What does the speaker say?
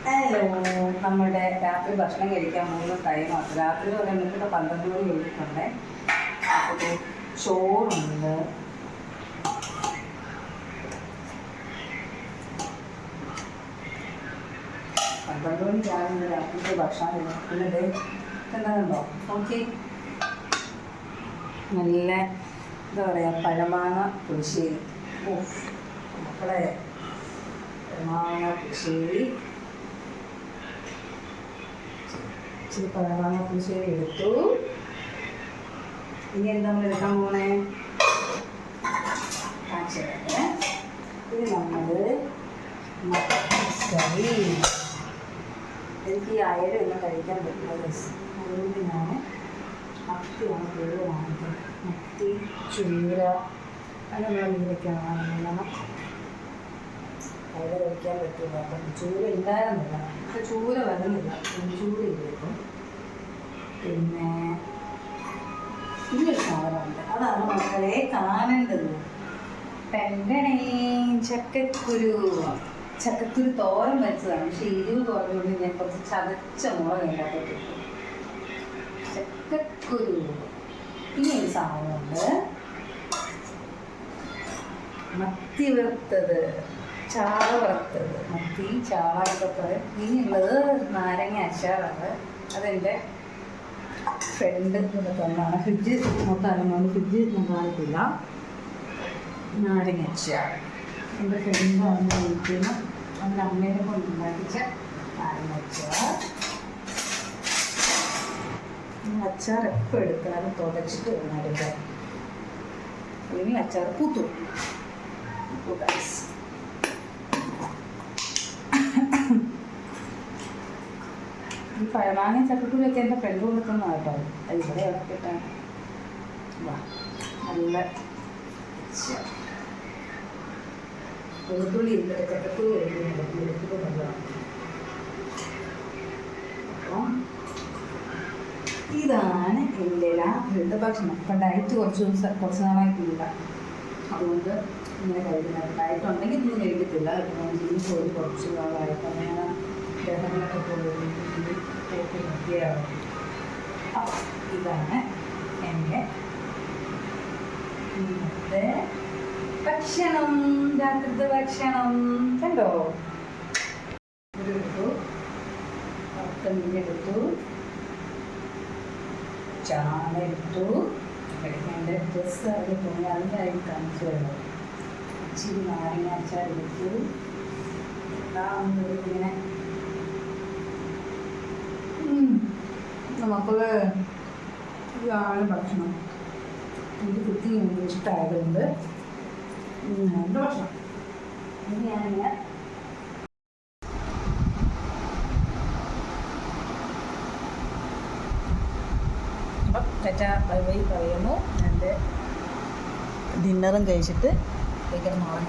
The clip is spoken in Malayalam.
ഹലോ, നമ്മുടെ രാത്രി ഭക്ഷണം കഴിക്കാൻ പോകുന്ന ടൈമാണ്. രാത്രി ഒരു എന്നിട്ട് 12 മണി കഴിഞ്ഞിട്ടുണ്ട്. അപ്പോൾ ചോറുണ്ട്, പന്ത്രണ്ട് മണിക്കാണ് രാത്രിക്ക് ഭക്ഷണം കഴിക്കുന്നത്. എന്താണോ ഓക്കെ, നല്ല എന്താ പറയുക, പഴമാങ്ങ പുളിശ്ശേരി. മക്കളെ, പഴമാങ്ങ പുളിശ്ശേരി, ഇച്ചിരി പഴമാങ്ങ പുളിശ്ശേരി എടുത്തു. ഇനി എന്താ നമ്മൾ എടുക്കാൻ പോണേ കാണിച്ചത്. ഇത് നമ്മൾ കറി. എനിക്ക് ഈ അയലൊന്നും കഴിക്കാൻ പറ്റില്ല, അതുകൊണ്ട് ഞാൻ മത്തിയാണ് കൂടുതൽ വാങ്ങിക്കുന്നത്. മത്തി, ചൂര, അങ്ങനെയുള്ള മീനൊക്കെയാണ് വാങ്ങുന്നത്. അയല കഴിക്കാൻ പറ്റില്ല, അപ്പം ചൂര ഉണ്ടായിരുന്നില്ല. പക്ഷെ ചൂര വരുന്നില്ല, ചൂര ഇരിക്കും. പിന്നെ ഇങ്ങനൊരു സാധനമുണ്ട്, അതാണ് മക്കളെ കാണേണ്ടത്. പെണ്ടണേ ചക്കക്കുരു. ചക്കക്കുരു തോരൻ വെച്ചതാണ്, പക്ഷെ എരിവ് കുറഞ്ഞുകൊണ്ട് ഞാൻ കുറച്ച് ചതച്ച മുളക് അതിനകത്തോട്ട് ഇട്ടു. ചക്കക്കുരു. പിന്നെ ഒരു സാധനമുണ്ട്, മത്തി വറുത്തത്, ചാള വറുത്തത്. മത്തി ചാള വറുത്തത്. ഇനിയുള്ളത് നാരങ്ങ അച്ചാറാണ്. അതെൻ്റെ ഫ്രണ്ട് ഇവിടെ തന്നാണ്. ഫ്രിഡ്ജ് മൊത്തം ഫ്രിഡ്ജ് ഞാൻ കാണിക്കില്ല. നാരങ്ങ അച്ചാർ എൻ്റെ ഫ്രണ്ട് വന്ന് കഴിക്കുന്ന അവൻ്റെ അമ്മേനെ കൊണ്ട് ഉണ്ടാക്കിച്ച നാരങ്ങ അച്ചാർ. അച്ചാർ എപ്പോൾ എടുക്കാനും തുടച്ചിട്ട് വേണം എടുക്കാൻ, അല്ലെങ്കിൽ അച്ചാർ പൂത്തു. ഈ പഴമാങ്ങ ചക്കക്കുരുവൊക്കെ എൻ്റെ ഫ്രണ്ട് കൊടുക്കുന്ന കേട്ടോ. അത് ഇവിടെ ഇറക്കിയിട്ടാണ്. നല്ല വെളുത്തുള്ളി ഇല്ല, ചക്കക്കുരു കഴിക്കുന്നുണ്ട്. വെളുത്തുള്ളി നല്ലതാണ്. അപ്പം ഇതാണ് എൻ്റെ രാത്രിയുടെ ഭക്ഷണം. ഇപ്പം ഡയറ്റ് കുറച്ച് നാളായിട്ടില്ല, അതുകൊണ്ട് ഇങ്ങനെ കഴിക്കുന്നത്. ഡയറ്റ് ഉണ്ടെങ്കിൽ ഇതൊന്നും കഴിക്കത്തില്ല. ജിമ്മിൽ പോയി കുറച്ച് നാളായിട്ട് അങ്ങനെ ഗ്രഹങ്ങളൊക്കെ പോയി നിർത്തിയാണ്. അപ്പം ഇതാണ് എൻ്റെ ഇന്നത്തെ ഭക്ഷണം, രാത്രിത്തെ ഭക്ഷണം. കണ്ടോ, എടുത്തു, 10 മീൻ എടുത്തു, ചാള എടുത്തു. എൻ്റെ ഡ്രസ്സ് അതിൽ തോന്നി അതിൻ്റെ ആയിട്ട് കാണിച്ചു വരുന്നത്. ഇച്ചിരി നാരങ്ങ അച്ചാർ എടുത്തു. ഇങ്ങനെ നമുക്കുള്ള ഇതാണ് ഭക്ഷണം. എനിക്ക് കുക്കിങ് എനിക്ക് ഇഷ്ടമായതുകൊണ്ട് എൻ്റെ ഭക്ഷണം. ഇനി ഞാനിങ്ങനെ അപ്പം ബൈ ബൈ പറയുന്നു. എൻ്റെ ഡിന്നറും കഴിച്ചിട്ട് ഭയങ്കര നാളെ